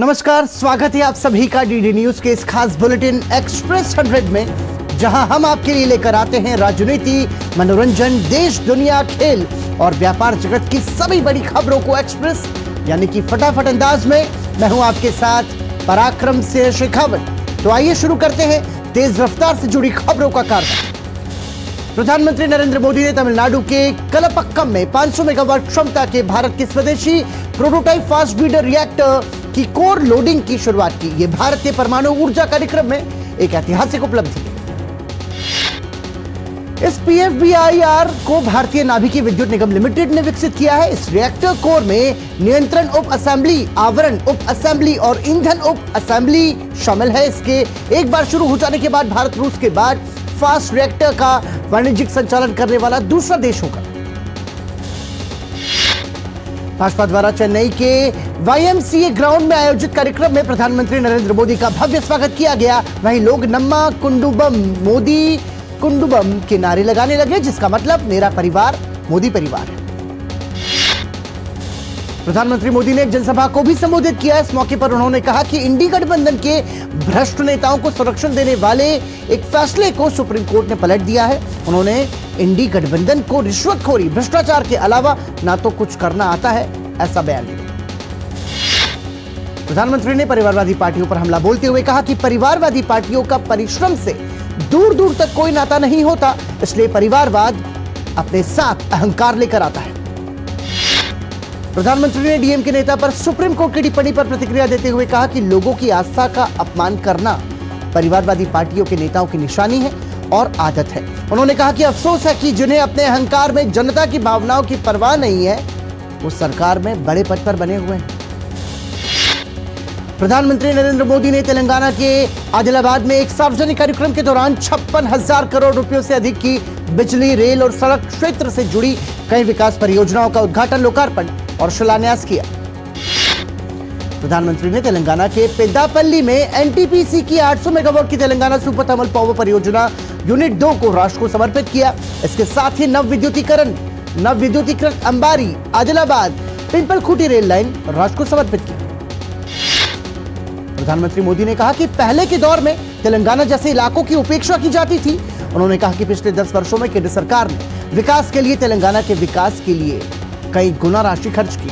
नमस्कार, स्वागत है आप सभी का डीडी न्यूज के इस खास बुलेटिन एक्सप्रेस 100 में, जहां हम आपके लिए लेकर आते हैं राजनीति, मनोरंजन, देश, दुनिया, खेल और व्यापार जगत की सभी बड़ी खबरों को एक्सप्रेस यानी कि फटाफट अंदाज में। मैं हूं आपके साथ पराक्रम से शेखावत। तो आइए शुरू करते हैं तेज रफ्तार से जुड़ी खबरों का कारवा। प्रधानमंत्री नरेंद्र मोदी ने तमिलनाडु के कलपक्कम में 500 मेगावाट क्षमता के भारत के स्वदेशी प्रोटोटाइप फास्ट ब्रीडर रिएक्टर की कोर लोडिंग की शुरुआत की। यह भारत के परमाणु ऊर्जा कार्यक्रम में एक ऐतिहासिक उपलब्धि है। इस पीएफबीआईआर को भारतीय नाभिकीय विद्युत निगम लिमिटेड ने विकसित किया है। इस रिएक्टर कोर में नियंत्रण उप असेंबली, आवरण उप असेंबली और ईंधन उप असेंबली शामिल है। इसके एक बार शुरू हो जाने के बाद भारत रूस के बाद फास्ट रिएक्टर का वाणिज्यिक संचालन करने वाला दूसरा देश होगा। भाजपा द्वारा चेन्नई के वाईएमसीए ग्राउंड में आयोजित कार्यक्रम में प्रधानमंत्री नरेंद्र मोदी का भव्य स्वागत किया गया। वहीं लोग नम्मा कुंडुबम मोदी कुंडुबम के नारे लगाने लगे, जिसका मतलब मेरा परिवार मोदी परिवार है। प्रधानमंत्री मोदी ने एक जनसभा को भी संबोधित किया। इस मौके पर उन्होंने कहा कि इंडी गठबंधन के भ्रष्ट नेताओं को संरक्षण देने वाले एक फैसले को सुप्रीम कोर्ट ने पलट दिया है। उन्होंने इंडी गठबंधन को रिश्वतखोरी, भ्रष्टाचार के अलावा ना तो कुछ करना आता है, ऐसा बयान दिया। प्रधानमंत्री ने परिवारवादी पार्टियों पर हमला बोलते हुए कहा कि परिवारवादी पार्टियों का परिश्रम से दूर दूर तक कोई नाता नहीं होता, इसलिए परिवारवाद अपने साथ अहंकार लेकर आता है। प्रधानमंत्री ने डीएम के नेता पर सुप्रीम कोर्ट की टिप्पणी पर प्रतिक्रिया देते हुए कहा कि लोगों की आस्था का अपमान करना परिवारवादी पार्टियों के नेताओं की निशानी है और आदत है। उन्होंने कहा कि अफसोस है कि जिन्हें अपने अहंकार में जनता की भावनाओं की परवाह नहीं है, वो सरकार में बड़े पद पर बने हुए हैं। प्रधानमंत्री नरेंद्र मोदी ने तेलंगाना के आदिलाबाद में एक सार्वजनिक कार्यक्रम के दौरान 56,000 करोड़ रुपयों से अधिक की बिजली, रेल और सड़क क्षेत्र से जुड़ी कई विकास परियोजनाओं का उद्घाटन, लोकार्पण और शिलान्यास किया। प्रधानमंत्री ने तेलंगाना के पेद्दापल्ली में एनटीपीसी की 800 मेगावाट की तेलंगाना सुपर थर्मल पावर परियोजना यूनिट 2 को राष्ट्र को समर्पित किया। इसके साथ ही नवविद्युतीकृत अंबारी आदिलाबाद पिंपल खूंटी रेल लाइन राष्ट्र को समर्पित की। प्रधानमंत्री मोदी ने कहा कि पहले के दौर में तेलंगाना जैसे इलाकों की उपेक्षा की जाती थी। उन्होंने कहा कि पिछले 10 वर्षों में केंद्र सरकार ने विकास के लिए, तेलंगाना के विकास के लिए कई गुना राशि खर्च की।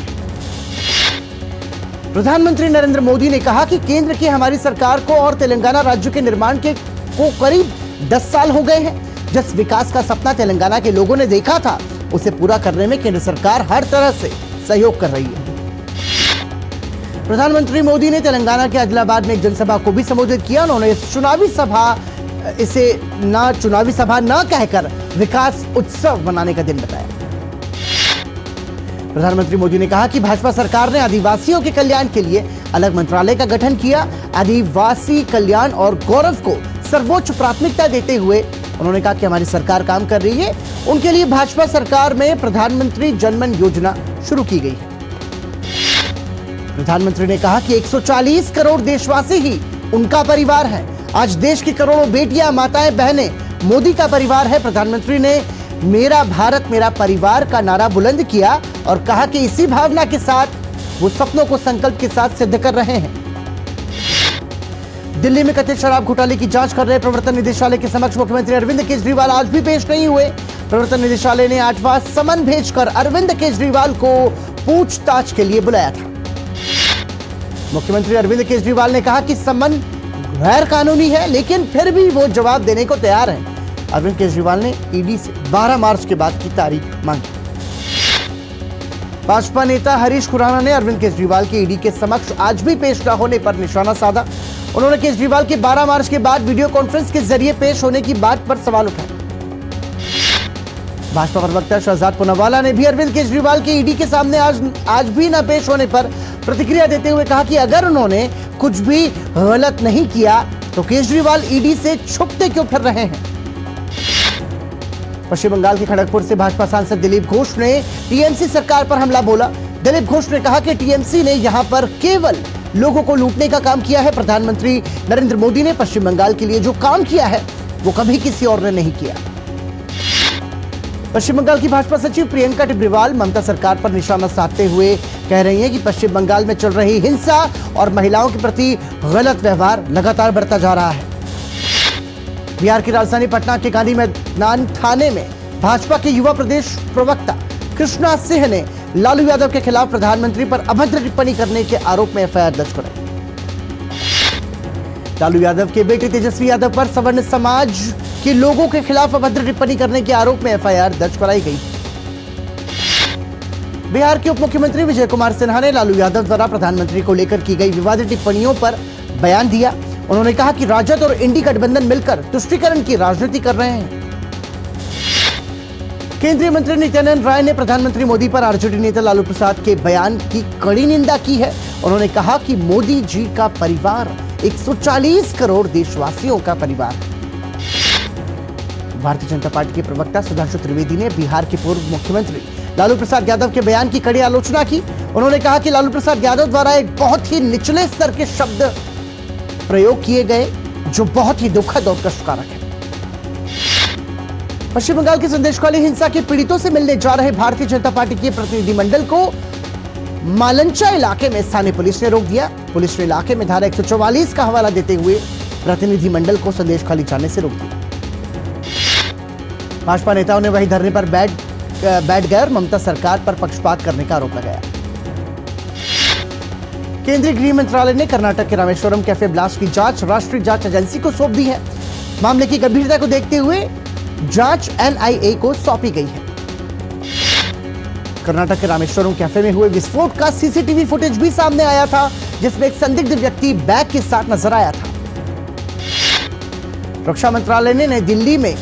प्रधानमंत्री नरेंद्र मोदी ने कहा कि केंद्र की हमारी सरकार को और तेलंगाना राज्य के निर्माण को करीब 10 साल हो गए हैं। जिस विकास का सपना तेलंगाना के लोगों ने देखा था, उसे पूरा करने में केंद्र सरकार हर तरह से सहयोग कर रही है। प्रधानमंत्री मोदी ने तेलंगाना के आदिलाबाद में एक जनसभा को भी संबोधित किया। उन्होंने इसे चुनावी सभा न कहकर विकास उत्सव मनाने का दिन बताया। प्रधानमंत्री मोदी ने कहा कि भाजपा सरकार ने आदिवासियों के कल्याण के लिए अलग मंत्रालय का गठन किया। आदिवासी कल्याण और गौरव को सर्वोच्च प्राथमिकता देते हुए उन्होंने कहा कि हमारी सरकार काम कर रही है। उनके लिए भाजपा सरकार में प्रधानमंत्री जनमन योजना शुरू की गई है। प्रधानमंत्री ने कहा कि 140 करोड़ देशवासी ही उनका परिवार है। आज देश की करोड़ों बेटियां, माताएं, बहनें मोदी का परिवार है। प्रधानमंत्री ने मेरा भारत मेरा परिवार का नारा बुलंद किया और कहा कि इसी भावना के साथ वो सपनों को संकल्प के साथ सिद्ध कर रहे हैं। दिल्ली में कथित शराब घोटाले की जांच कर रहे प्रवर्तन निदेशालय के समक्ष मुख्यमंत्री अरविंद केजरीवाल आज भी पेश नहीं हुए। प्रवर्तन निदेशालय ने 8वां समन भेजकर अरविंद केजरीवाल को पूछताछ के लिए बुलाया था। मुख्यमंत्री अरविंद केजरीवाल ने कहा कि समन गैर कानूनी है, लेकिन फिर भी वो जवाब देने को तैयार हैं। अरविंद केजरीवाल ने ईडी से 12 मार्च के बाद की तारीख मांगी। भाजपा नेता हरीश खुराना ने अरविंद केजरीवाल के ईडी के समक्ष आज भी पेश न होने पर निशाना साधा। उन्होंने केजरीवाल के 12 मार्च के बाद वीडियो कॉन्फ्रेंस के जरिए पेश होने की बात पर सवाल उठाए। भाजपा प्रवक्ता शहजाद पूनावाला ने भी अरविंद केजरीवाल के ईडी के सामने आज भी न पेश होने पर प्रतिक्रिया देते हुए कहा कि अगर उन्होंने कुछ भी गलत नहीं किया तो केजरीवाल ईडी से छुपते क्यों फिर रहे हैं। पश्चिम बंगाल के खड़गपुर से भाजपा सांसद दिलीप घोष ने टीएमसी सरकार पर हमला बोला। दिलीप घोष ने कहा कि टीएमसी ने यहां पर केवल लोगों को लूटने का काम किया है। प्रधानमंत्री नरेंद्र मोदी ने पश्चिम बंगाल के लिए जो काम किया है वो कभी किसी और ने नहीं किया। पश्चिम बंगाल की भाजपा सचिव प्रियंका टिब्रीवाल ममता सरकार पर निशाना साधते हुए कह रही हैं कि पश्चिम बंगाल में चल रही हिंसा और महिलाओं के प्रति गलत व्यवहार लगातार बढ़ता जा रहा है। बिहार की राजधानी पटना के गांधी मैदान थाने में भाजपा के युवा प्रदेश प्रवक्ता कृष्णा सिंह ने लालू यादव के खिलाफ प्रधानमंत्री पर अभद्र टिप्पणी करने के आरोप में एफआईआर दर्ज कराई। लालू यादव के बेटे तेजस्वी यादव पर सवर्ण समाज के लोगों के खिलाफ अभद्र टिप्पणी करने के आरोप में एफआईआर दर्ज कराई गई। बिहार के उप मुख्यमंत्री विजय कुमार सिन्हा ने लालू यादव द्वारा प्रधानमंत्री को लेकर की गई विवादित टिप्पणियों पर बयान दिया। उन्होंने कहा कि राजद और इंडी गठबंधन मिलकर तुष्टीकरण की राजनीति कर रहे हैं। केंद्रीय मंत्री नित्यानंद राय ने प्रधानमंत्री मोदी पर आरजेडी नेता लालू प्रसाद के बयान की कड़ी निंदा की है। उन्होंने कहा कि मोदी जी का परिवार 140 करोड़ देशवासियों का परिवार है। भारतीय जनता पार्टी के प्रवक्ता सुधांशु त्रिवेदी ने बिहार के पूर्व मुख्यमंत्री लालू प्रसाद यादव के बयान की कड़ी आलोचना की। उन्होंने कहा कि लालू प्रसाद यादव द्वारा एक बहुत ही निचले स्तर के शब्द प्रयोग किए गए जो बहुत ही दुखद और कष्टकारक है। पश्चिम बंगाल के संदेशखाली हिंसा के पीड़ितों से मिलने जा रहे भारतीय जनता पार्टी के प्रतिनिधिमंडल को मालंचा इलाके में स्थानीय पुलिस ने रोक दिया। पुलिस ने इलाके में धारा 144 का हवाला देते हुए प्रतिनिधिमंडल को संदेशखाली जाने से रोक दिया। भाजपा नेताओं ने वही धरने पर बैठ गए और ममता सरकार पर पक्षपात करने का आरोप लगाया। केंद्रीय गृह मंत्रालय ने कर्नाटक के रामेश्वरम कैफे ब्लास्ट की जांच राष्ट्रीय जांच एजेंसी को सौंप दी है। मामले की गंभीरता को देखते हुए जांच एनआईए को सौंपी गई है। कर्नाटक के रामेश्वरम कैफे में हुए विस्फोट का सीसीटीवी फुटेज भी सामने आया था, जिसमें एक संदिग्ध व्यक्ति बैग के साथ नजर आया था। रक्षा मंत्रालय ने नई दिल्ली में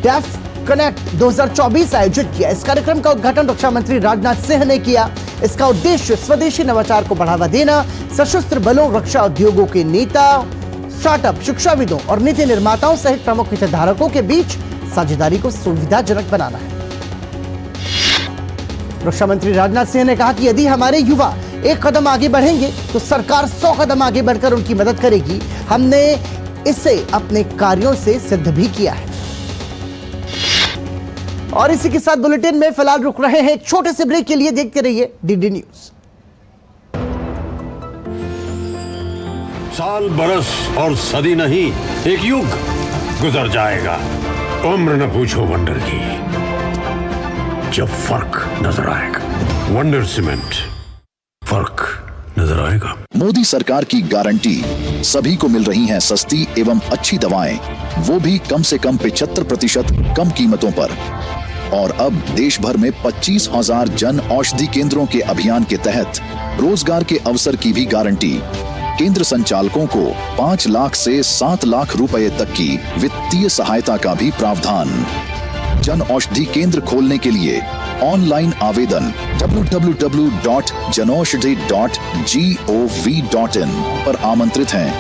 डेफ कनेक्ट 2024 आयोजित किया। इस कार्यक्रम का उद्घाटन रक्षा मंत्री राजनाथ सिंह ने किया। इसका उद्देश्य स्वदेशी नवाचार को बढ़ावा देना, सशस्त्र बलों, रक्षा उद्योगों के नेता, स्टार्टअप, शिक्षाविदों और नीति निर्माताओं सहित प्रमुख हितधारकों के बीच साझेदारी को सुविधाजनक बनाना है। रक्षा मंत्री राजनाथ सिंह ने कहा कि यदि हमारे युवा एक कदम आगे बढ़ेंगे तो सरकार 100 कदम आगे बढ़कर उनकी मदद करेगी। हमने इसे अपने कार्यों से सिद्ध भी किया है। और इसी के साथ बुलेटिन में फिलहाल रुक रहे हैं एक छोटे से ब्रेक के लिए। देखते रहिए डीडी न्यूज। साल, बरस और सदी नहीं, एक युग गुजर जाएगा। उम्र न पूछो वंडर की, जब फर्क नजर आएगा। वंडर सीमेंट, फर्क नजर आएगा। मोदी सरकार की गारंटी, सभी को मिल रही हैं सस्ती एवं अच्छी दवाएं, वो भी कम से कम 75% कम कीमतों पर। और अब देश भर में 25,000 जन औषधि केंद्रों के अभियान के तहत रोजगार के अवसर की भी गारंटी। केंद्र संचालकों को 5 लाख से 7 लाख रुपए तक की वित्तीय सहायता का भी प्रावधान। जन औषधि केंद्र खोलने के लिए ऑनलाइन आवेदन www.janaushadhi.gov.in पर आमंत्रित हैं।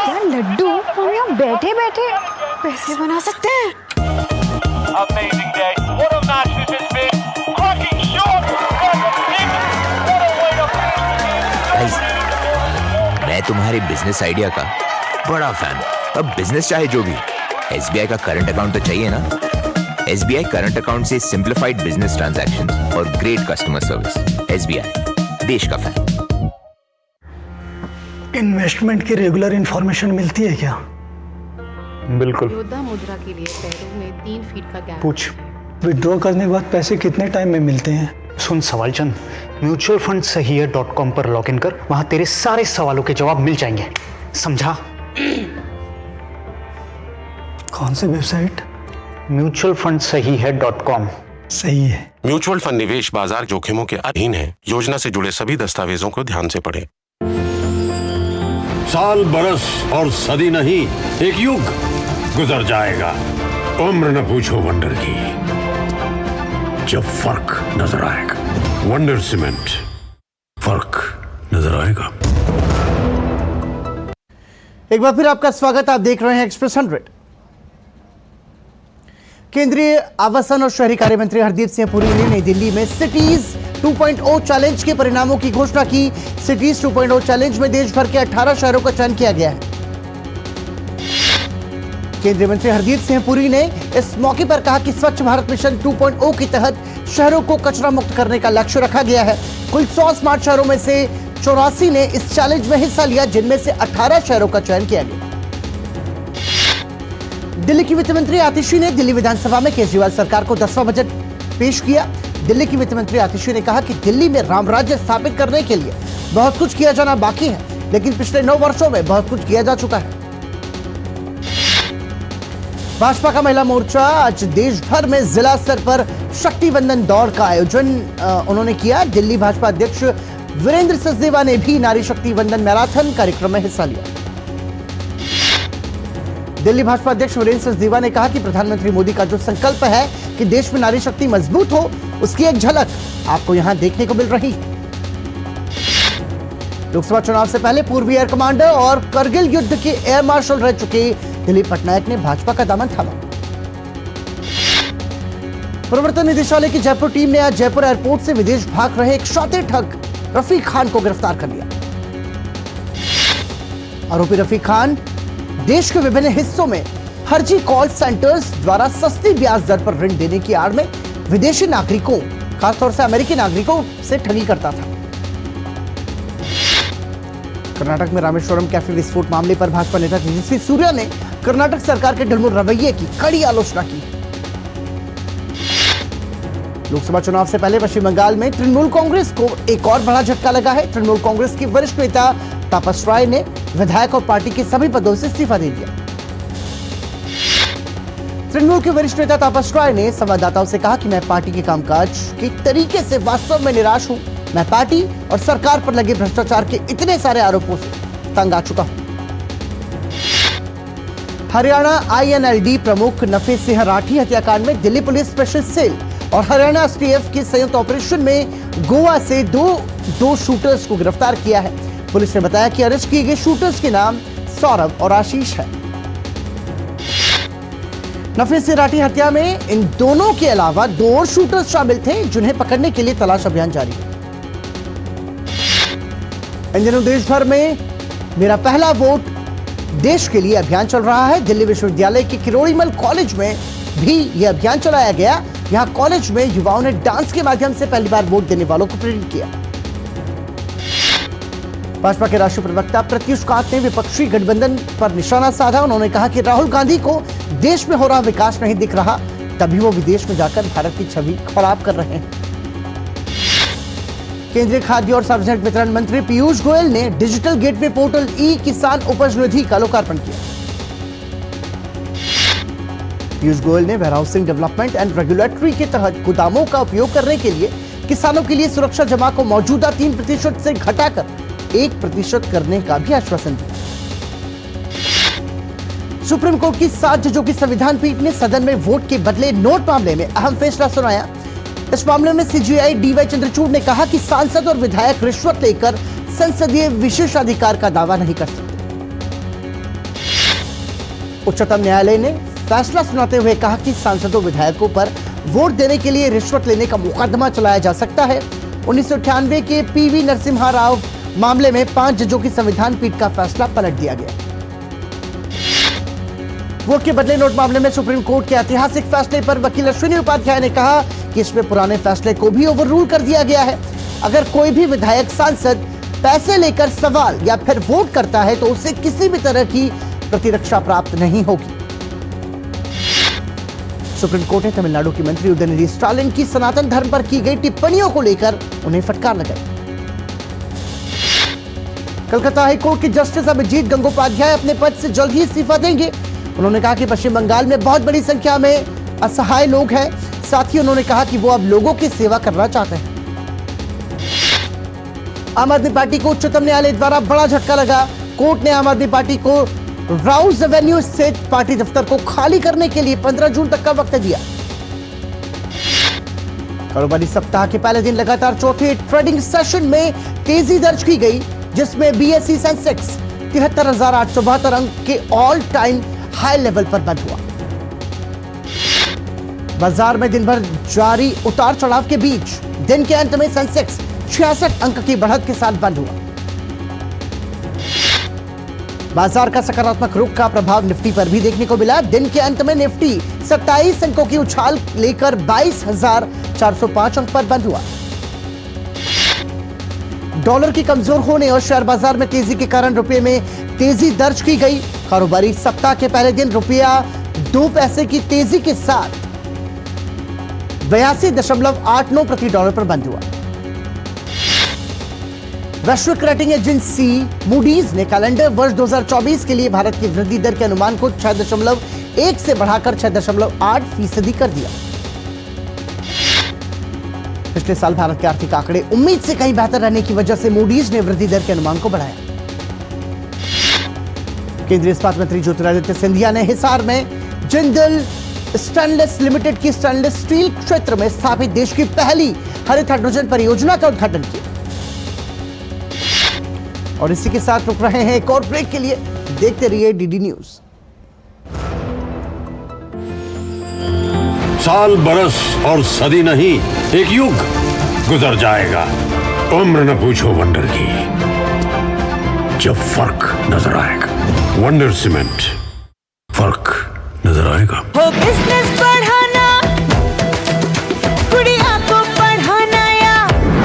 यार लड्डू, हम यहाँ बैठे बैठे पैसे बना सकते हैं। Amazing day. What a match this has been. Cracking shot. Guys, मैं तुम्हारे बिजनेस आइडिया का बड़ा फैन हूँ। अब बिजनेस चाहे जो भी, SBI का करंट अकाउंट तो चाहिए ना। SBI करंट अकाउंट से सिंप्लीफाइड बिजनेस ट्रांजैक्शन और ग्रेट कस्टमर सर्विस। SBI, देश का फैन। इन्वेस्टमेंट की रेगुलर इंफॉर्मेशन मिलती है क्या? बिल्कुल। योद्धा मुद्रा के लिए पैरों में 3 फीट का गैप। पूछ, विड्रॉ करने के बाद पैसे कितने टाइम में मिलते हैं? सुन सवाल चंद, म्यूचुअल फंड सही है .com पर लॉग इन कर, वहां तेरे सारे सवालों के जवाब मिल जाएंगे। समझा? कौन सी वेबसाइट? म्यूचुअल फंड सही है .com। सही है। म्यूचुअल फंड निवेश बाजार जोखिमों के अधीन है। योजना से जुड़े सभी दस्तावेजों को ध्यान से पढ़ें। साल, बरस और सदी नहीं, एक युग गुजर जाएगा। उम्र न पूछो वंडर की, जब फर्क नजर आएगा। वंडर सीमेंट, फर्क नजर आएगा। एक बार फिर आपका स्वागत। आप देख रहे हैं एक्सप्रेस 100। केंद्रीय आवासन और शहरी कार्य मंत्री हरदीप सिंह पुरी ने नई दिल्ली में सिटीज 2.0 चैलेंज के परिणामों की घोषणा की। सिटीज 2.0 चैलेंज में देश भर के 18 शहरों का चयन किया गया है। केंद्रीय मंत्री हरदीप सिंह पुरी ने इस मौके पर कहा कि स्वच्छ भारत मिशन 2.0 के तहत शहरों को कचरा मुक्त करने का लक्ष्य रखा गया है। कुल 100 स्मार्ट शहरों में से 84 ने इस चैलेंज में हिस्सा लिया, जिनमें से 18 शहरों का चयन किया गया। दिल्ली की वित्त मंत्री आतिशी ने दिल्ली विधानसभा में केजरीवाल सरकार को 10वां बजट पेश किया। दिल्ली की वित्त मंत्री आतिशी ने कहा कि दिल्ली में राम राज्य स्थापित करने के लिए बहुत कुछ किया जाना बाकी है, लेकिन पिछले 9 वर्षों में बहुत कुछ किया जा चुका है। भाजपा का महिला मोर्चा आज देश भर में जिला स्तर पर शक्ति वंदन दौड़ का आयोजन उन्होंने किया। दिल्ली भाजपा अध्यक्ष वीरेंद्र सचदेवा ने भी नारी शक्ति वंदन मैराथन कार्यक्रम में हिस्सा लिया। दिल्ली भाजपा अध्यक्ष वीरेंद्र सचदेवा ने कहा कि प्रधानमंत्री मोदी का जो संकल्प है कि देश में नारी शक्ति मजबूत हो, उसकी एक झलक आपको यहां देखने को मिल रही है। लोकसभा चुनाव से पहले पूर्व एयर कमांडर और करगिल युद्ध के एयर मार्शल रह चुके दिलीप पटनायक ने भाजपा का दामन थामा। प्रवर्तन निदेशालय की जयपुर टीम ने आज जयपुर एयरपोर्ट से विदेश भाग रहे एक शातिर ठग रफीक खान को गिरफ्तार कर लिया। आरोपी रफीक खान देश के विभिन्न हिस्सों में फर्जी कॉल सेंटर्स द्वारा सस्ती ब्याज दर पर ऋण देने की आड़ में विदेशी नागरिकों, खासतौर से अमेरिकी नागरिकों से ठगी करता था। कर्नाटक में रामेश्वरम कैफे विस्फोट मामले पर भाजपा नेता तेजस्वी सूर्या ने कर्नाटक सरकार के ढिलमुल रवैये की कड़ी आलोचना की। लोकसभा चुनाव से पहले पश्चिम बंगाल में तृणमूल कांग्रेस को एक और बड़ा झटका लगा है। तृणमूल कांग्रेस की वरिष्ठ नेता तापस राय ने विधायक और पार्टी के सभी पदों से इस्तीफा दे दिया। तृणमूल के वरिष्ठ नेता तापस राय ने संवाददाताओं से कहा कि मैं पार्टी के कामकाज के तरीके से वास्तव में निराश हूं। मैं पार्टी और सरकार पर लगे भ्रष्टाचार के इतने सारे आरोपों से तंग आ चुका हूं। हरियाणा INLD प्रमुख नफे सिंह राठी हत्याकांड में दिल्ली पुलिस स्पेशल सेल और हरियाणा STF के संयुक्त ऑपरेशन में गोवा से दो शूटर्स को गिरफ्तार किया है। पुलिस ने बताया कि अरेस्ट किए गए शूटर्स के नाम सौरभ और आशीष है। नफे सिंह राठी हत्या में इन दोनों के अलावा 2 और शूटर्स शामिल थे, जिन्हें पकड़ने के लिए तलाश अभियान जारी है। इन दिनों देश भर में मेरा पहला वोट देश के लिए अभियान चल रहा है। दिल्ली विश्वविद्यालय के किरोड़ीमल कॉलेज में भी यह अभियान चलाया गया। यहां कॉलेज में युवाओं ने डांस के माध्यम से पहली बार वोट देने वालों को प्रेरित किया। भाजपा के राष्ट्रीय प्रवक्ता प्रत्युष कांत ने विपक्षी गठबंधन पर निशाना साधा। उन्होंने कहा कि राहुल गांधी को देश में हो रहा विकास नहीं दिख रहा, तभी वो विदेश में जाकर भारत की छवि खराब कर रहे हैं। केंद्रीय खाद्य और सार्वजनिक वितरण मंत्री पीयूष गोयल ने डिजिटल गेटवे पोर्टल ई-किसान उपज निधि का लोकार्पण किया। पीयूष गोयल ने वेयरहाउसिंग डेवलपमेंट एंड रेगुलेटरी के तहत गोदामों का उपयोग करने के लिए किसानों के लिए सुरक्षा जमा को मौजूदा 3% से घटाकर 1% करने का भी आश्वासन दिया। सुप्रीम कोर्ट की 7 जजों की संविधान पीठ ने सदन में वोट के बदले नोट मामले में अहम फैसला सुनाया। इस मामले में CJI DY चंद्रचूड़ ने कहा कि सांसद और विधायक रिश्वत लेकर संसदीय विशेषाधिकार का दावा नहीं कर सकते। उच्चतम न्यायालय ने फैसला सुनाते हुए कहा कि सांसदों विधायकों पर वोट देने के लिए रिश्वत लेने का मुकदमा चलाया जा सकता है। 1998 के PV नरसिम्हा राव मामले में 5 जजों की संविधान पीठ का फैसला पलट दिया गया। वोट के बदले नोट मामले में सुप्रीम कोर्ट के ऐतिहासिक फैसले पर वकील अश्विनी उपाध्याय ने कहा कि इसमें पुराने फैसले को भी ओवररूल कर दिया गया है। अगर कोई भी विधायक सांसद पैसे लेकर सवाल या फिर वोट करता है तो उसे किसी भी तरह की प्रतिरक्षा प्राप्त नहीं होगी। सुप्रीम कोर्ट ने तमिलनाडु की मंत्री उदयनिधि स्टालिन की सनातन धर्म पर की गई टिप्पणियों को लेकर उन्हें फटकार लगाई। कलकत्ता हाईकोर्ट के जस्टिस अभिजीत गंगोपाध्याय अपने पद से जल्द ही इस्तीफा देंगे। उन्होंने कहा कि पश्चिम बंगाल में बहुत बड़ी संख्या में असहाय लोग हैं। साथ ही उन्होंने कहा कि वो अब लोगों की सेवा करना चाहते हैं। आम आदमी पार्टी को उच्चतम न्यायालय द्वारा बड़ा झटका लगा। कोर्ट ने आम आदमी पार्टी को राउज एवेन्यू स्थित पार्टी दफ्तर को खाली करने के लिए 15 जून तक का वक्त दिया। कारोबारी सप्ताह के पहले दिन लगातार चौथे ट्रेडिंग सेशन में तेजी दर्ज की गई, जिसमें BSE सेंसेक्स 73,872 अंक के ऑल टाइम हाई लेवल पर बंद हुआ। बाजार में दिन भर जारी उतार चढ़ाव के बीच दिन के अंत में सेंसेक्स 66 अंक की बढ़त के साथ बंद हुआ। बाजार का सकारात्मक रुख का प्रभाव निफ्टी पर भी देखने को मिला। दिन के अंत में निफ्टी 27 अंकों की उछाल लेकर 22,405 अंक पर बंद हुआ। डॉलर की कमजोर होने और शेयर बाजार में तेजी के कारण रुपए में तेजी दर्ज की गई। कारोबारी सप्ताह के पहले दिन रुपया 2 पैसे की तेजी के साथ 82.89 प्रति डॉलर पर बंद हुआ। वैश्विक रेटिंग एजेंसी मूडीज ने कैलेंडर वर्ष 2024 के लिए भारत की वृद्धि दर के अनुमान को 6.1 से बढ़ाकर 6.8% कर दिया। पिछले साल भारत के आर्थिक आंकड़े उम्मीद से कहीं बेहतर रहने की वजह से मूडीज ने वृद्धि दर के अनुमान को बढ़ाया। केंद्रीय इस्पात मंत्री ज्योतिरादित्य सिंधिया ने हिसार में जिंदल स्टेनलेस लिमिटेड की स्टेनलेस स्टील क्षेत्र में स्थापित देश की पहली हरित हाइड्रोजन परियोजना का उद्घाटन किया। और इसी के साथ रुक रहे हैं एक और ब्रेक के लिए। देखते रहिए डीडी न्यूज। साल बरस और सदी नहीं, एक युग गुजर जाएगा। उम्र न पूछो वंडर की, जब फर्क नजर आएगा। वंडर सीमेंट, फर्क नजर आएगा। हो बिजनेस बढ़ाना, गुड़िया को पढ़ाना या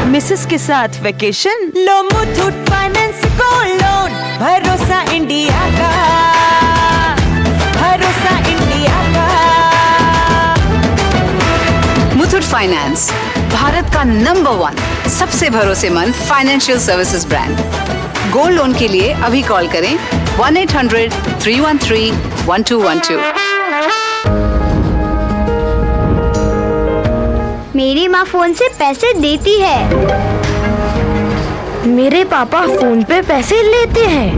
मिसेस के साथ वेकेशन, लो मुथूट फाइनेंस गोल्ड लोन। भरोसा इंडिया का, भरोसा इंडिया का। मुथूट फाइनेंस, भारत का नंबर 1 सबसे भरोसेमंद financial services brand. Gold loan के लिए अभी कॉल करें 1-800-313-1212। मेरी माँ फोन से पैसे देती है, मेरे पापा फोन पे पैसे लेते हैं,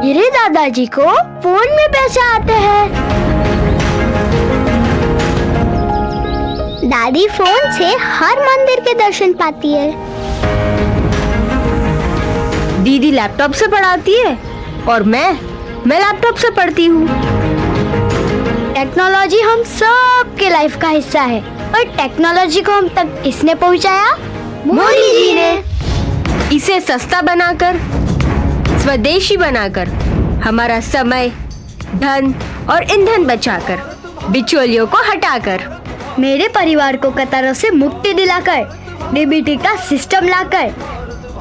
मेरे दादाजी को फोन में पैसे आते हैं, दादी फोन से हर मंदिर के दर्शन पाती है, दीदी लैपटॉप से पढ़ाती है और मैं लैपटॉप से पढ़ती हूँ। टेक्नोलॉजी हम सब के लाइफ का हिस्सा है और टेक्नोलॉजी को हम तक किसने पहुँचाया? मोदी जी ने। इसे सस्ता बनाकर, स्वदेशी बनाकर, हमारा समय, धन और ईंधन बचाकर, बिचौलियों को हटाकर, मेरे परिवार को कतारों से मुक्ति दिलाकर, डीबीटी का सिस्टम लाकर,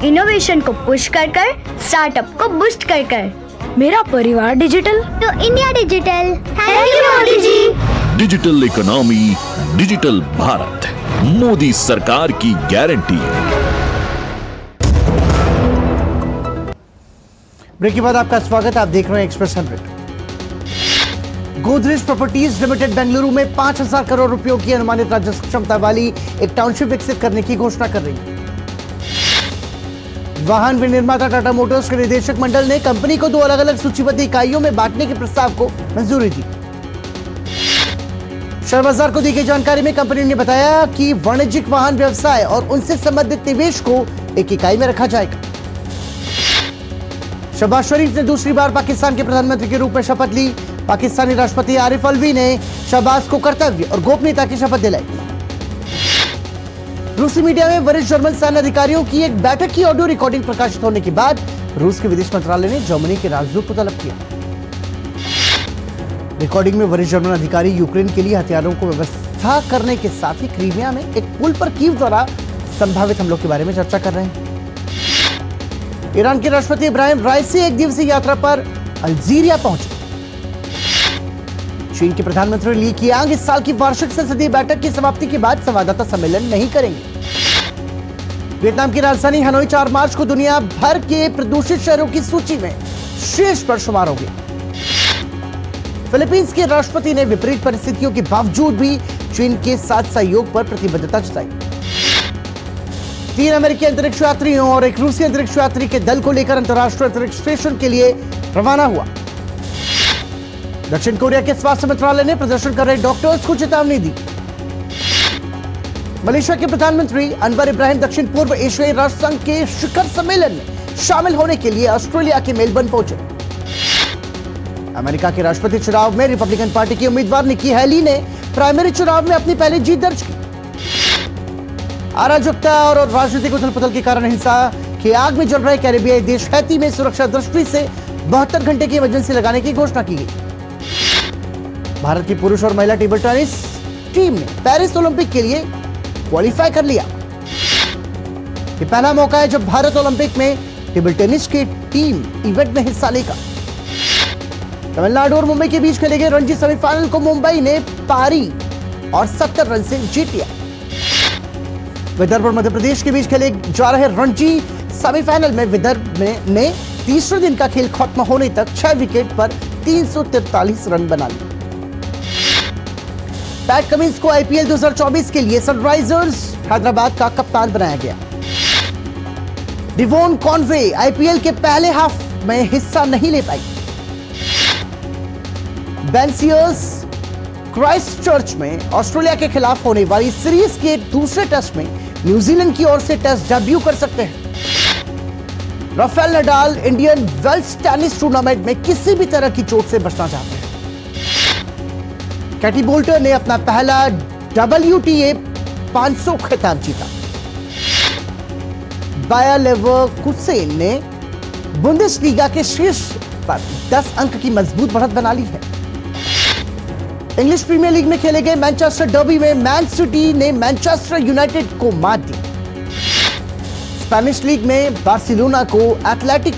इनोवेशन को पुश कर कर, स्टार्टअप को बूस्ट कर कर, मेरा परिवार डिजिटल तो India digital. Thank you Modi ji. Digital economy, digital Bharat, Modi सरकार की गारंटी। ब्रेक के बाद आपका स्वागत। आप देख रहे हैं express 100। Godrej properties limited Bengaluru में 5,000 करोड़ रुपयों की अनुमानित राजस्व क्षमता वाली एक टाउनशिप विकसित करने की घोषणा कर रही है। वाहन विनिर्माता टाटा मोटर्स के निदेशक मंडल ने कंपनी को 2 अलग-अलग सूचीबद्ध इकाइयों में बांटने के प्रस्ताव को मंजूरी दी। शेयर बाजार को दी गई जानकारी में कंपनी ने बताया कि वाणिज्यिक वाहन व्यवसाय और उनसे संबंधित निवेश को एक इकाई में रखा जाएगा। शहबाज शरीफ ने दूसरी बार पाकिस्तान के प्रधानमंत्री के रूप में शपथ ली। पाकिस्तानी राष्ट्रपति आरिफ अलवी ने शहबाज को कर्तव्य और गोपनीयता की शपथ दिलाई। रूसी मीडिया में वरिष्ठ जर्मन सैन्य अधिकारियों की एक बैठक की ऑडियो रिकॉर्डिंग प्रकाशित होने के बाद रूस के विदेश मंत्रालय ने जर्मनी के राजदूत को तलब किया। रिकॉर्डिंग में वरिष्ठ जर्मन अधिकारी यूक्रेन के लिए हथियारों को व्यवस्था करने के साथ ही क्रीमिया में एक पुल पर कीव द्वारा संभावित हमलों के बारे में चर्चा कर रहे हैं। ईरान के राष्ट्रपति इब्राहिम राइसी एक दिवसीय यात्रा पर अल्जीरिया पहुंचे। चीन के प्रधानमंत्री ली कीयांग इस साल की वार्षिक संसदीय बैठक की समाप्ति के बाद संवाददाता सम्मेलन नहीं करेंगे। वियतनाम की राजधानी हनोई 4 मार्च को दुनिया भर के प्रदूषित शहरों की सूची में शीर्ष पर शुमार हो गई। फिलीपींस के राष्ट्रपति ने विपरीत परिस्थितियों के बावजूद भी चीन के साथ सहयोग पर प्रतिबद्धता जताई। 3 अमेरिकी अंतरिक्ष यात्रियों और एक रूसी अंतरिक्ष यात्री के दल को लेकर अंतर्राष्ट्रीय अंतरिक्ष स्टेशन के लिए रवाना हुआ। दक्षिण कोरिया के स्वास्थ्य मंत्रालय ने प्रदर्शन कर रहे डॉक्टर्स को चेतावनी दी। मलेशिया के प्रधानमंत्री अनवर इब्राहिम दक्षिण पूर्व एशियाई राष्ट्र संघ के शिखर सम्मेलन में शामिल होने के लिए ऑस्ट्रेलिया के मेलबर्न पहुंचे। अमेरिका के राष्ट्रपति चुनाव में रिपब्लिकन पार्टी की उम्मीदवार निकी हेली ने प्राइमरी चुनाव में अपनी पहली जीत दर्ज की। अराजकता और राजनीतिक उथल-पुथल के कारण हिंसा कि आग में जल रहे कैरेबियाई देश हैती में सुरक्षा दृष्टि से 72 घंटे की इमरजेंसी लगाने की घोषणा की गई। भारत की पुरुष और महिला टेबल टेनिस टीम ने पेरिस ओलंपिक के लिए क्वालिफाई कर लिया। ये पहला मौका है जब भारत ओलंपिक में टेबल टेनिस की टीम इवेंट में हिस्सा लेगा। तमिलनाडु और मुंबई के बीच खेले गए रणजी सेमीफाइनल को मुंबई ने पारी और 70 रन से जीत लिया। विदर्भ और मध्य प्रदेश के बीच खेले जा रहे रणजी सेमीफाइनल में विदर्भ ने तीसरे दिन का खेल खत्म होने तक 6 विकेट पर 343 रन बना लिए। पैट कमिंस को आईपीएल 2024 के लिए सनराइजर्स हैदराबाद का कप्तान बनाया गया। डिवोन कॉनवे आईपीएल के पहले हाफ में हिस्सा नहीं ले पाई। बेन सीयर्स क्राइस्टचर्च में ऑस्ट्रेलिया के खिलाफ होने वाली सीरीज के दूसरे टेस्ट में न्यूजीलैंड की ओर से टेस्ट डेब्यू कर सकते हैं। Rafael Nadal Indian Wells tennis tournament में किसी भी तरह की चोट से बचना चाहते हैं। कैटी बोल्टर ने अपना पहला WTA 500 खिताब जीता। बायर लेवरकुसेन ने बुंदेसलीगा के शीर्ष पर 10 अंक की मजबूत बढ़त बना ली है। इंग्लिश प्रीमियर लीग में खेले गए मैनचेस्टर डर्बी में मैन सिटी ने मैनचेस्टर यूनाइटेड को मात दी। स्पेनिश लीग में बार्सिलोना को एथलेटिक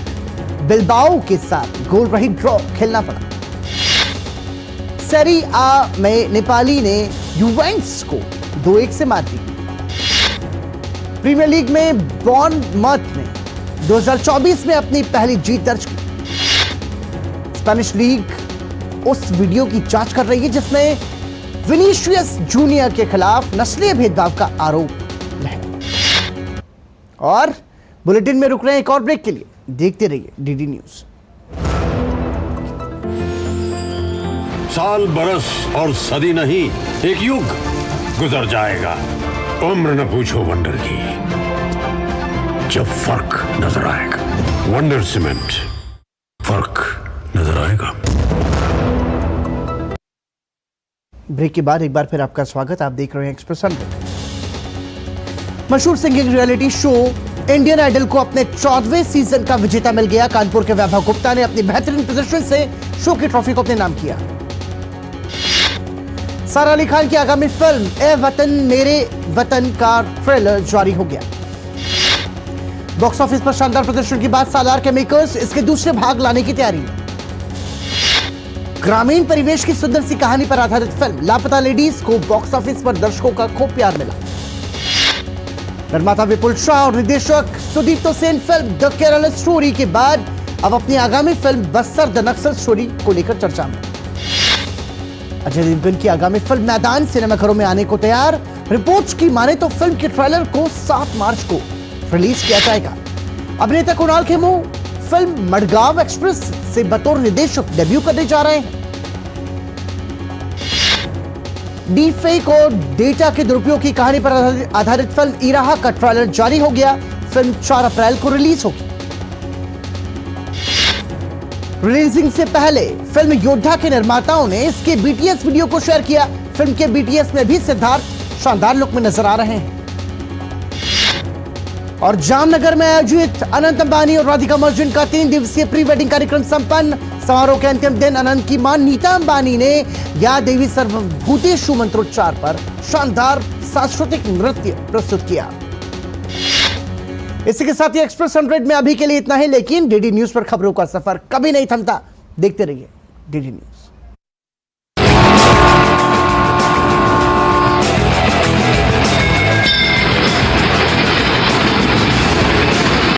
बिल्बाओ के साथ गोल रहित ड्रॉ खेलना पड़ा। सेरी आ में नेपाली ने यूवेंटस को 2-1 से मात दी। प्रीमियर लीग में बॉर्नमथ ने 2024 में अपनी पहली जीत दर्ज की। स्पेनिश लीग उस वीडियो की जांच कर रही है जिसमें विनीशियस जूनियर के खिलाफ नस्लीय भेदभाव का आरोप है। और बुलेटिन में रुक रहे हैं एक और ब्रेक के लिए। देखते रहिए डीडी न्यूज। साल बरस और सदी नहीं, एक युग गुजर जाएगा। उम्र न पूछो वंडर की, जब फर्क नजर आएगा। वंडर सीमेंट, फर्क नजर आएगा। ब्रेक के बाद एक बार फिर आपका स्वागत। आप देख रहे हैं एक्सप्रेस 100। मशहूर singing reality show Indian Idol को अपने 14वें सीजन का विजेता मिल गया। कानपुर के वैभव गुप्ता ने अपनी बेहतरीन प्रदर्शन से शो की ट्रॉफी को अपने नाम किया। सारा अली खान की आगामी फिल्म ए वतन मेरे वतन का ट्रेलर जारी हो गया। बॉक्स ऑफिस पर शानदार प्रदर्शन के बाद सालार के मेकर्स इसके दूसरे भाग लाने की तैयारी में। ग्रामीण परिवेश की सुंदर सी कहानी पर आधारित फिल्म लापता लेडीज को बॉक्स ऑफिस पर दर्शकों का खूब प्यार मिला। निर्माता विपुल शाह और निर्देशक Sudipto Sen film the Kerala story के बाद अब अपनी आगामी film Bastar the Naxal story को लेकर चर्चा में। अजय देवगन की आगामी फिल्म मैदान सिनेमाघरों में आने को तैयार। रिपोर्ट्स की माने तो फिल्म के ट्रेलर को 7 मार्च को रिलीज किया जाएगा। अभिनेता कुणाल खेमू फिल्म मडगांव एक्सप्रेस से बतौर निर्देशक डेब्यू करने जा रहे हैं। डीफेक और डेटा के दुरुपयोग की कहानी पर आधारित फिल्म इराहा का ट्रेलर जारी हो गया। फिल्म 4 अप्रैल को रिलीज होगी। रिलीजिंग से पहले फिल्म योद्धा के निर्माताओं ने इसके बीटीएस वीडियो को शेयर किया। फिल्म के बीटीएस में भी सिद्धार्थ शानदार लुक में नजर आ रहे हैं। और जामनगर में आयोजित अनंत अंबानी और राधिका मर्चेंट का 3 दिवसीय प्री वेडिंग कार्यक्रम संपन्न। समारोह के अंतिम दिन अनंत की मां नीता अंबानी ने या देवी सर्वभूतेषु मंत्रोच्चार पर शानदार सांस्कृतिक नृत्य प्रस्तुत किया। इसी के साथ ही एक्सप्रेस 100 में अभी के लिए इतना ही, लेकिन डीडी न्यूज पर खबरों का सफर कभी नहीं थमता। देखते रहिए डीडी न्यूज।